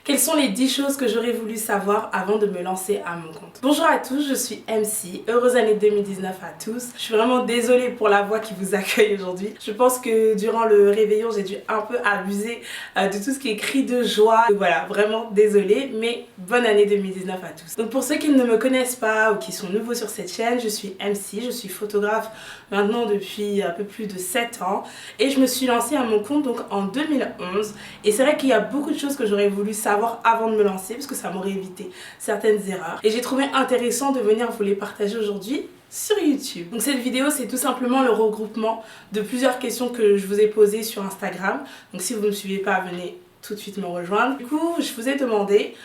Quelles sont les 10 choses que j'aurais voulu savoir avant de me lancer à mon compte? Bonjour à tous, je suis MC, heureuse année 2019 à tous. Je suis vraiment désolée pour la voix qui vous accueille aujourd'hui. Je pense que durant le réveillon, j'ai dû un peu abuser de tout ce qui est cri de joie. Donc voilà, vraiment désolée, mais bonne année 2019 à tous. Donc pour ceux qui ne me connaissent pas ou qui sont nouveaux sur cette chaîne, je suis MC, je suis photographe maintenant depuis un peu plus de 7 ans et je me suis lancée à mon compte donc en 2011. Et c'est vrai qu'il y a beaucoup de choses que j'aurais voulu savoir avant de me lancer parce que ça m'aurait évité certaines erreurs. Et j'ai trouvé intéressant de venir vous les partager aujourd'hui sur YouTube. Donc cette vidéo, c'est tout simplement le regroupement de plusieurs questions que je vous ai posées sur Instagram. Donc si vous ne me suivez pas, venez tout de suite me rejoindre. Du coup, je vous ai demandé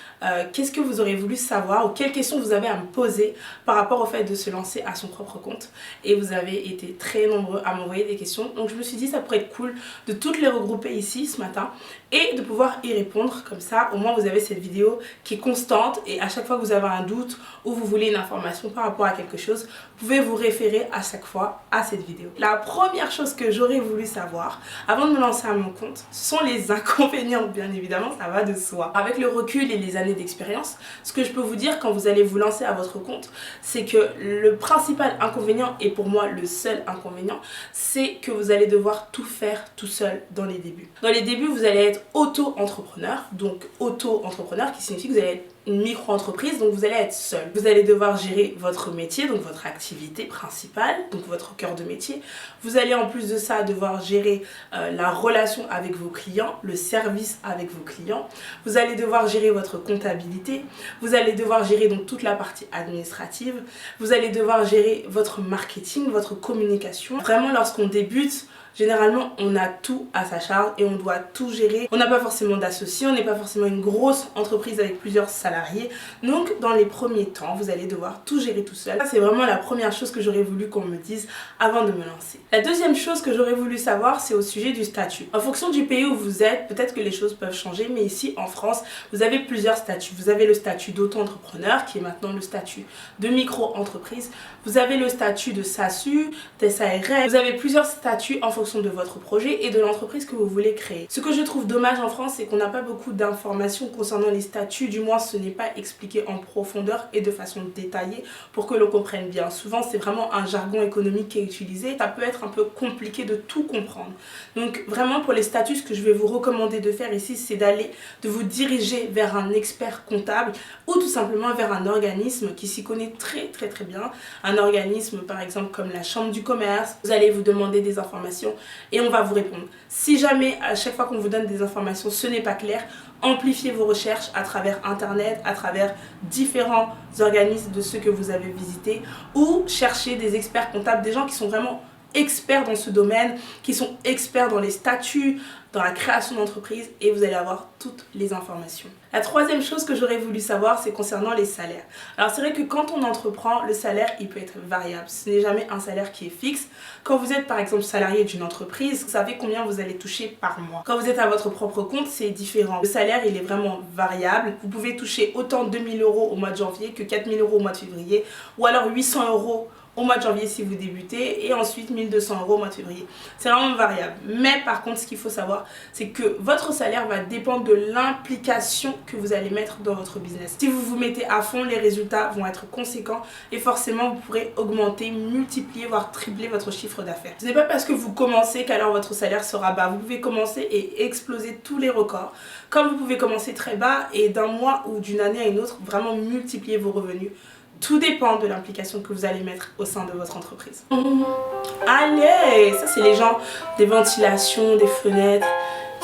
qu'est-ce que vous aurez voulu savoir ou quelles questions vous avez à me poser par rapport au fait de se lancer à son propre compte. Et vous avez été très nombreux à m'envoyer des questions. Donc je me suis dit ça pourrait être cool de toutes les regrouper ici ce matin et de pouvoir y répondre. Comme ça, au moins vous avez cette vidéo qui est constante et à chaque fois que vous avez un doute ou vous voulez une information par rapport à quelque chose, vous pouvez vous référer à chaque fois à cette vidéo. La première chose que j'aurais voulu savoir avant de me lancer à mon compte, ce sont les inconvénients. Bien évidemment, ça va de soi. Avec le recul et les années d'expérience, ce que je peux vous dire quand vous allez vous lancer à votre compte, c'est que le principal inconvénient, et pour moi le seul inconvénient, c'est que vous allez devoir tout faire tout seul dans les débuts. Dans les débuts, vous allez être auto-entrepreneur, donc auto-entrepreneur qui signifie que vous allez être une micro-entreprise, donc vous allez être seul. Vous allez devoir gérer votre métier, donc votre activité principale, donc votre cœur de métier. Vous allez en plus de ça devoir gérer la relation avec vos clients, le service avec vos clients. Vous allez devoir gérer votre comptabilité. Vous allez devoir gérer donc toute la partie administrative. Vous allez devoir gérer votre marketing, votre communication. Vraiment, lorsqu'on débute, généralement, on a tout à sa charge et on doit tout gérer. On n'a pas forcément d'associés, on n'est pas forcément une grosse entreprise avec plusieurs salariés. Donc, dans les premiers temps, vous allez devoir tout gérer tout seul. Ça, c'est vraiment la première chose que j'aurais voulu qu'on me dise avant de me lancer. La deuxième chose que j'aurais voulu savoir, c'est au sujet du statut. En fonction du pays où vous êtes, peut-être que les choses peuvent changer, mais ici, en France, vous avez plusieurs statuts. Vous avez le statut d'auto-entrepreneur, qui est maintenant le statut de micro-entreprise. Vous avez le statut de SASU, de SARL. Vous avez plusieurs statuts en fonction de votre projet et de l'entreprise que vous voulez créer. Ce que je trouve dommage en France, c'est qu'on n'a pas beaucoup d'informations concernant les statuts, du moins ce n'est pas expliqué en profondeur et de façon détaillée pour que l'on comprenne bien. Souvent c'est vraiment un jargon économique qui est utilisé, ça peut être un peu compliqué de tout comprendre. Donc vraiment pour les statuts, ce que je vais vous recommander de faire ici, c'est de vous diriger vers un expert comptable ou tout simplement vers un organisme qui s'y connaît très bien. Un organisme par exemple comme la chambre du commerce, vous allez vous demander des informations et on va vous répondre. Si jamais à chaque fois qu'on vous donne des informations ce n'est pas clair, amplifiez vos recherches à travers internet, à travers différents organismes de ceux que vous avez visités ou cherchez des experts comptables, des gens qui sont vraiment experts dans ce domaine, qui sont experts dans les statuts, dans la création d'entreprise et vous allez avoir toutes les informations. La troisième chose que j'aurais voulu savoir, c'est concernant les salaires. Alors c'est vrai que quand on entreprend, le salaire il peut être variable. Ce n'est jamais un salaire qui est fixe. Quand vous êtes par exemple salarié d'une entreprise, vous savez combien vous allez toucher par mois. Quand vous êtes à votre propre compte, c'est différent. Le salaire il est vraiment variable. Vous pouvez toucher autant 2000 € au mois de janvier que 4000 € au mois de février ou alors 800 € au mois de janvier si vous débutez et ensuite 1200 € au mois de février. C'est vraiment variable. Mais par contre, ce qu'il faut savoir, c'est que votre salaire va dépendre de l'implication que vous allez mettre dans votre business. Si vous vous mettez à fond, les résultats vont être conséquents et forcément vous pourrez augmenter, multiplier, voire tripler votre chiffre d'affaires. Ce n'est pas parce que vous commencez qu'alors votre salaire sera bas. Vous pouvez commencer et exploser tous les records. Comme vous pouvez commencer très bas et d'un mois ou d'une année à une autre, vraiment multiplier vos revenus. Tout dépend de l'implication que vous allez mettre au sein de votre entreprise. Allez, ça c'est les gens des ventilations, des fenêtres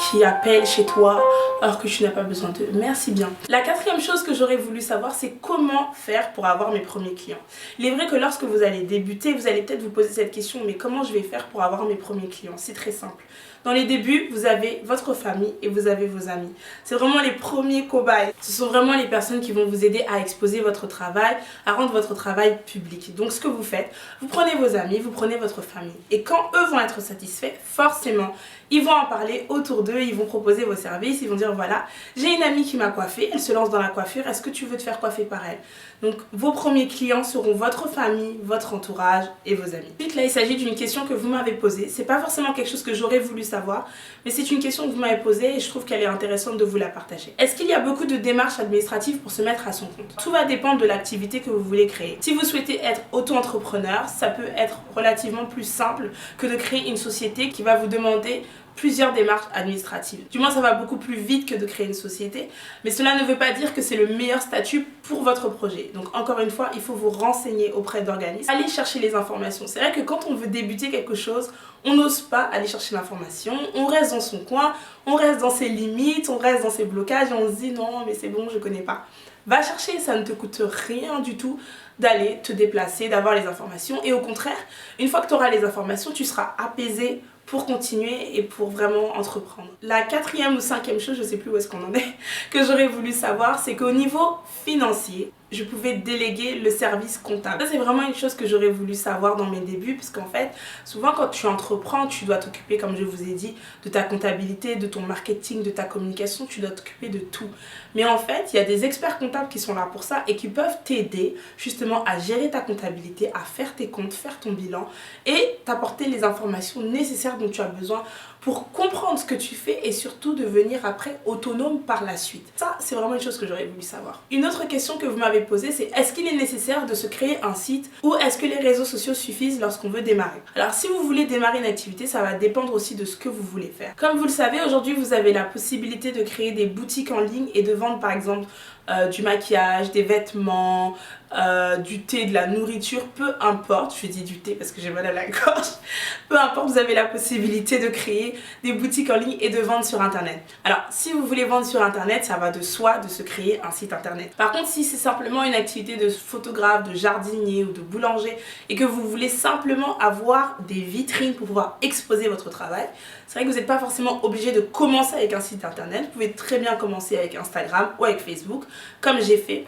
qui appellent chez toi alors que tu n'as pas besoin d'eux. Merci bien. La quatrième chose que j'aurais voulu savoir, c'est comment faire pour avoir mes premiers clients. Il est vrai que lorsque vous allez débuter, vous allez peut-être vous poser cette question, mais comment je vais faire pour avoir mes premiers clients? C'est très simple. Dans les débuts, vous avez votre famille et vous avez vos amis. C'est vraiment les premiers cobayes. Ce sont vraiment les personnes qui vont vous aider à exposer votre travail, à rendre votre travail public. Donc ce que vous faites, vous prenez vos amis, vous prenez votre famille. Et quand eux vont être satisfaits, forcément, ils vont en parler autour d'eux, ils vont proposer vos services, ils vont dire voilà, j'ai une amie qui m'a coiffée, elle se lance dans la coiffure, est-ce que tu veux te faire coiffer par elle? Donc vos premiers clients seront votre famille, votre entourage et vos amis. Ensuite là, il s'agit d'une question que vous m'avez posée. C'est pas forcément quelque chose que j'aurais voulu savoir savoir, mais c'est une question que vous m'avez posée et je trouve qu'elle est intéressante de vous la partager. Est-ce qu'il y a beaucoup de démarches administratives pour se mettre à son compte? Tout va dépendre de l'activité que vous voulez créer. Si vous souhaitez être auto-entrepreneur, ça peut être relativement plus simple que de créer une société qui va vous demander plusieurs démarches administratives. Du moins, ça va beaucoup plus vite que de créer une société, mais cela ne veut pas dire que c'est le meilleur statut pour votre projet. Donc encore une fois, il faut vous renseigner auprès d'organismes. Allez chercher les informations. C'est vrai que quand on veut débuter quelque chose, on n'ose pas aller chercher l'information, on reste dans son coin, on reste dans ses limites, on reste dans ses blocages et on se dit non mais c'est bon, je connais pas. Va chercher, ça ne te coûte rien du tout d'aller te déplacer, d'avoir les informations et au contraire, une fois que tu auras les informations, tu seras apaisé pour continuer et pour vraiment entreprendre. La quatrième ou cinquième chose, je sais plus où est-ce qu'on en est, que j'aurais voulu savoir, c'est qu'au niveau financier, je pouvais déléguer le service comptable. Ça, c'est vraiment une chose que j'aurais voulu savoir dans mes débuts, parce qu'en fait, souvent quand tu entreprends, tu dois t'occuper, comme je vous ai dit, de ta comptabilité, de ton marketing, de ta communication, tu dois t'occuper de tout. Mais en fait, il y a des experts comptables qui sont là pour ça et qui peuvent t'aider justement à gérer ta comptabilité, à faire tes comptes, faire ton bilan et t'apporter les informations nécessaires dont tu as besoin pour comprendre ce que tu fais et surtout devenir après autonome par la suite. Ça, c'est vraiment une chose que j'aurais voulu savoir. Une autre question que vous m'avez posée, c'est est-ce qu'il est nécessaire de se créer un site ou est-ce que les réseaux sociaux suffisent lorsqu'on veut démarrer? Alors, si vous voulez démarrer une activité, ça va dépendre aussi de ce que vous voulez faire. Comme vous le savez, aujourd'hui, vous avez la possibilité de créer des boutiques en ligne et de vendre par exemple du maquillage, des vêtements, du thé, de la nourriture, peu importe, je dis du thé parce que j'ai mal à la gorge, peu importe, vous avez la possibilité de créer des boutiques en ligne et de vendre sur internet. Alors si vous voulez vendre sur internet, ça va de soi de se créer un site internet. Par contre, si c'est simplement une activité de photographe, de jardinier ou de boulanger et que vous voulez simplement avoir des vitrines pour pouvoir exposer votre travail, c'est vrai que vous n'êtes pas forcément obligé de commencer avec un site internet, vous pouvez très bien commencer avec Instagram ou avec Facebook comme j'ai fait.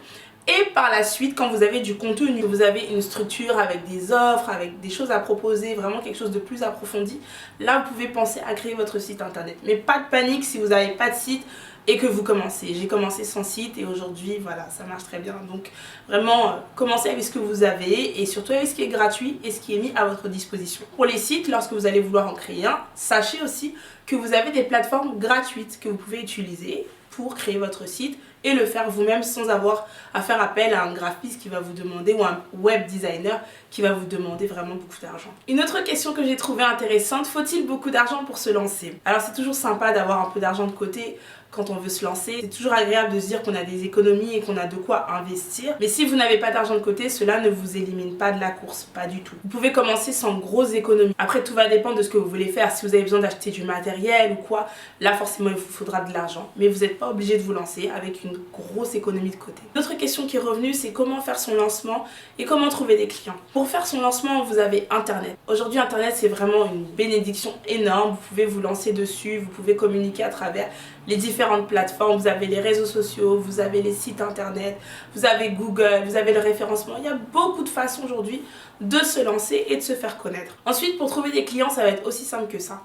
Et par la suite, quand vous avez du contenu, vous avez une structure avec des offres, avec des choses à proposer, vraiment quelque chose de plus approfondi, là vous pouvez penser à créer votre site internet. Mais pas de panique si vous n'avez pas de site et que vous commencez. J'ai commencé sans site et aujourd'hui, voilà, ça marche très bien. Donc vraiment, commencez avec ce que vous avez et surtout avec ce qui est gratuit et ce qui est mis à votre disposition. Pour les sites, lorsque vous allez vouloir en créer un, sachez aussi que vous avez des plateformes gratuites que vous pouvez utiliser pour créer votre site et le faire vous-même sans avoir à faire appel à un graphiste qui va vous demander ou un web designer qui va vous demander vraiment beaucoup d'argent. Une autre question que j'ai trouvée intéressante, faut-il beaucoup d'argent pour se lancer? Alors c'est toujours sympa d'avoir un peu d'argent de côté quand on veut se lancer. C'est toujours agréable de se dire qu'on a des économies et qu'on a de quoi investir. Mais si vous n'avez pas d'argent de côté, cela ne vous élimine pas de la course, pas du tout. Vous pouvez commencer sans grosses économies. Après, tout va dépendre de ce que vous voulez faire. Si vous avez besoin d'acheter du matériel ou quoi, là forcément il vous faudra de l'argent. Mais vous n'êtes pas obligé de vous lancer avec une grosse économie de côté. Une autre question qui est revenue, c'est comment faire son lancement et comment trouver des clients. Pour faire son lancement, vous avez Internet. Aujourd'hui, Internet, c'est vraiment une bénédiction énorme. Vous pouvez vous lancer dessus, vous pouvez communiquer à travers les différentes plateformes, vous avez les réseaux sociaux, vous avez les sites internet, vous avez Google, vous avez le référencement. Il y a beaucoup de façons aujourd'hui de se lancer et de se faire connaître. Ensuite, pour trouver des clients, ça va être aussi simple que ça.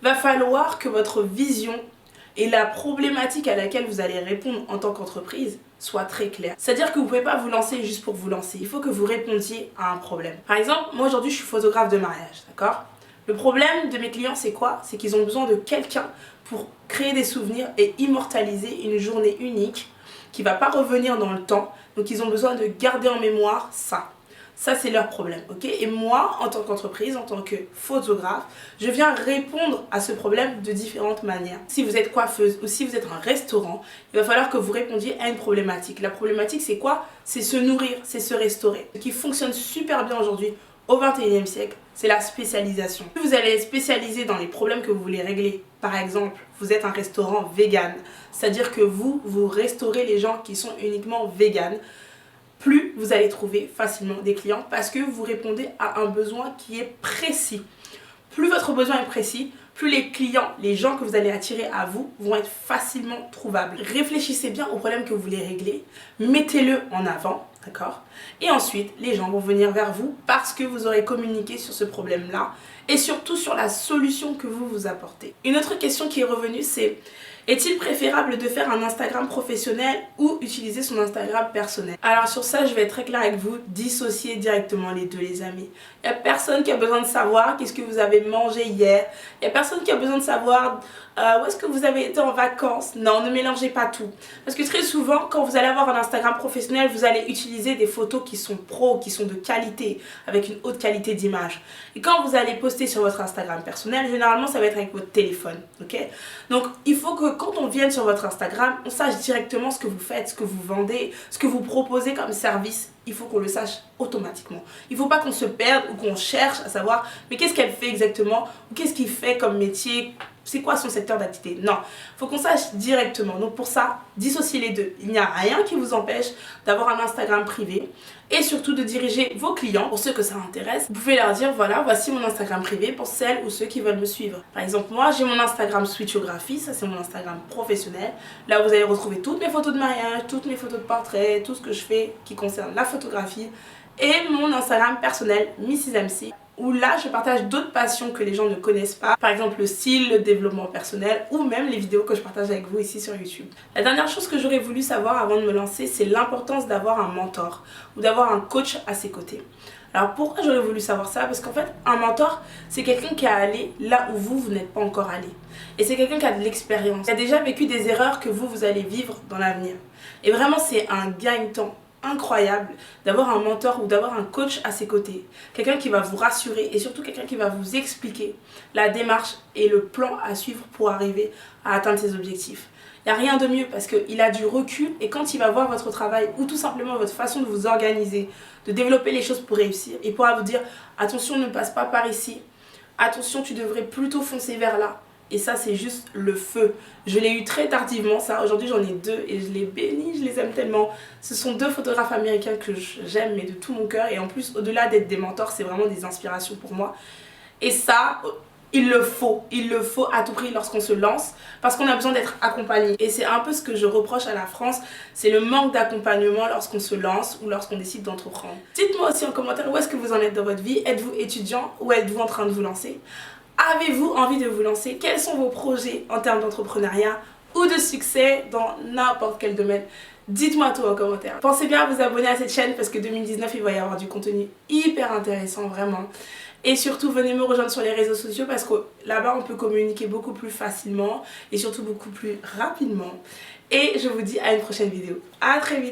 Il va falloir que votre vision et la problématique à laquelle vous allez répondre en tant qu'entreprise soit très claire. C'est-à-dire que vous ne pouvez pas vous lancer juste pour vous lancer. Il faut que vous répondiez à un problème. Par exemple, moi aujourd'hui, je suis photographe de mariage, d'accord ? Le problème de mes clients, c'est quoi? C'est qu'ils ont besoin de quelqu'un pour créer des souvenirs et immortaliser une journée unique qui ne va pas revenir dans le temps. Donc ils ont besoin de garder en mémoire ça. Ça, c'est leur problème, ok? Et moi, en tant qu'entreprise, en tant que photographe, je viens répondre à ce problème de différentes manières. Si vous êtes coiffeuse ou si vous êtes un restaurant, il va falloir que vous répondiez à une problématique. La problématique, c'est quoi? C'est se nourrir, c'est se restaurer. Ce qui fonctionne super bien aujourd'hui au XXIe siècle, c'est la spécialisation. Vous allez être spécialisé dans les problèmes que vous voulez régler. Par exemple, vous êtes un restaurant vegan, c'est-à-dire que vous restaurez les gens qui sont uniquement vegan. Plus vous allez trouver facilement des clients parce que vous répondez à un besoin qui est précis. Plus votre besoin est précis, plus les clients, les gens que vous allez attirer à vous vont être facilement trouvables. Réfléchissez bien au problème que vous voulez régler, mettez-le en avant, d'accord? Et ensuite, les gens vont venir vers vous parce que vous aurez communiqué sur ce problème-là et surtout sur la solution que vous vous apportez. Une autre question qui est revenue, c'est: est-il préférable de faire un Instagram professionnel ou utiliser son Instagram personnel? Alors sur ça, je vais être très claire avec vous, dissociez directement les deux les amis. Il n'y a personne qui a besoin de savoir qu'est-ce que vous avez mangé hier. Il n'y a personne qui a besoin de savoir où est-ce que vous avez été en vacances. Non, ne mélangez pas tout. Parce que très souvent, quand vous allez avoir un Instagram professionnel, vous allez utiliser des photos qui sont pro, qui sont de qualité, avec une haute qualité d'image. Et quand vous allez poster sur votre Instagram personnel, généralement ça va être avec votre téléphone. Ok? Donc il faut que quand on vienne sur votre Instagram, on sache directement ce que vous faites, ce que vous vendez, ce que vous proposez comme service. Il faut qu'on le sache automatiquement. Il ne faut pas qu'on se perde ou qu'on cherche à savoir mais qu'est-ce qu'elle fait exactement, ou qu'est-ce qu'il fait comme métier, c'est quoi son secteur d'activité. Non, il faut qu'on sache directement. Donc pour ça, dissociez les deux. Il n'y a rien qui vous empêche d'avoir un Instagram privé et surtout de diriger vos clients. Pour ceux que ça intéresse, vous pouvez leur dire voilà, voici mon Instagram privé pour celles ou ceux qui veulent me suivre. Par exemple, moi j'ai mon Instagram Switchographie, ça c'est mon Instagram professionnel. Là vous allez retrouver toutes mes photos de mariage, toutes mes photos de portrait, tout ce que je fais qui concerne la photographie, et mon Instagram personnel Mrs MC, où là je partage d'autres passions que les gens ne connaissent pas, par exemple le style, le développement personnel ou même les vidéos que je partage avec vous ici sur YouTube. La dernière chose que j'aurais voulu savoir avant de me lancer, c'est l'importance d'avoir un mentor ou d'avoir un coach à ses côtés. Alors pourquoi j'aurais voulu savoir ça? Parce qu'en fait un mentor c'est quelqu'un qui est allé là où vous n'êtes pas encore allé. Et c'est quelqu'un qui a de l'expérience, qui a déjà vécu des erreurs que vous allez vivre dans l'avenir. Et vraiment c'est un gagne-temps incroyable d'avoir un mentor ou d'avoir un coach à ses côtés. Quelqu'un qui va vous rassurer et surtout quelqu'un qui va vous expliquer la démarche et le plan à suivre pour arriver à atteindre ses objectifs. Il n'y a rien de mieux parce qu'il a du recul et quand il va voir votre travail ou tout simplement votre façon de vous organiser, de développer les choses pour réussir, il pourra vous dire attention, ne passe pas par ici, attention, tu devrais plutôt foncer vers là. Et ça c'est juste le feu. Je l'ai eu très tardivement ça, aujourd'hui j'en ai deux et je les bénis, je les aime tellement. Ce sont deux photographes américains que j'aime mais de tout mon cœur, et en plus au-delà d'être des mentors c'est vraiment des inspirations pour moi. Et ça, il le faut à tout prix lorsqu'on se lance parce qu'on a besoin d'être accompagné. Et c'est un peu ce que je reproche à la France, c'est le manque d'accompagnement lorsqu'on se lance ou lorsqu'on décide d'entreprendre. Dites-moi aussi en commentaire où est-ce que vous en êtes dans votre vie, êtes-vous étudiant ou êtes-vous en train de vous lancer? Avez-vous envie de vous lancer? Quels sont vos projets en termes d'entrepreneuriat ou de succès dans n'importe quel domaine? Dites-moi tout en commentaire. Pensez bien à vous abonner à cette chaîne parce que 2019 il va y avoir du contenu hyper intéressant vraiment. Et surtout venez me rejoindre sur les réseaux sociaux parce que là-bas on peut communiquer beaucoup plus facilement et surtout beaucoup plus rapidement. Et je vous dis à une prochaine vidéo. À très vite.